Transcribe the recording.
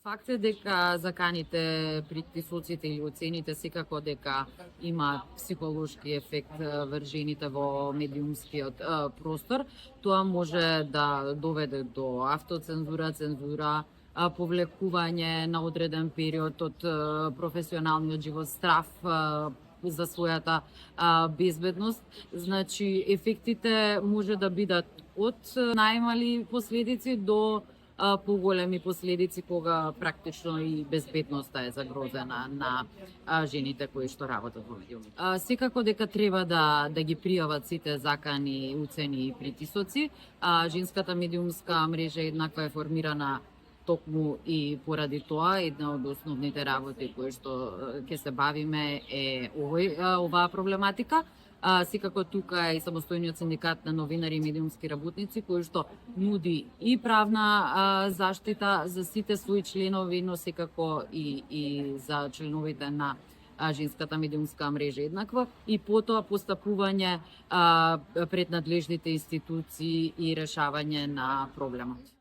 Факт е дека заканите, притисоците или оцените секако дека има психолошки ефект врз жените во медиумскиот простор. Тоа може да доведе до автоцензура, цензура, повлекување на одреден период од професионалниот живот, страф за својата безбедност. Значи, ефектите може да бидат од најмали последици до поголеми последици кога практично и безбедноста е загрозена на жените кои што работат во медиумите. Секако дека треба да ги пријават сите закани, уцени и притисоци. Женската медиумска мрежа еднаква е формирана токму и поради тоа. Една од основните работи кои што ќе се бавиме е оваа проблематика. Секако тука е и самостојниот синдикат на новинари и медиумски работници кој што нуди и правна заштита за сите своји членови, но секако и за членовите на женската медиумска мрежа еднаква, и потоа постапување пред надлежните институции и решавање на проблемот.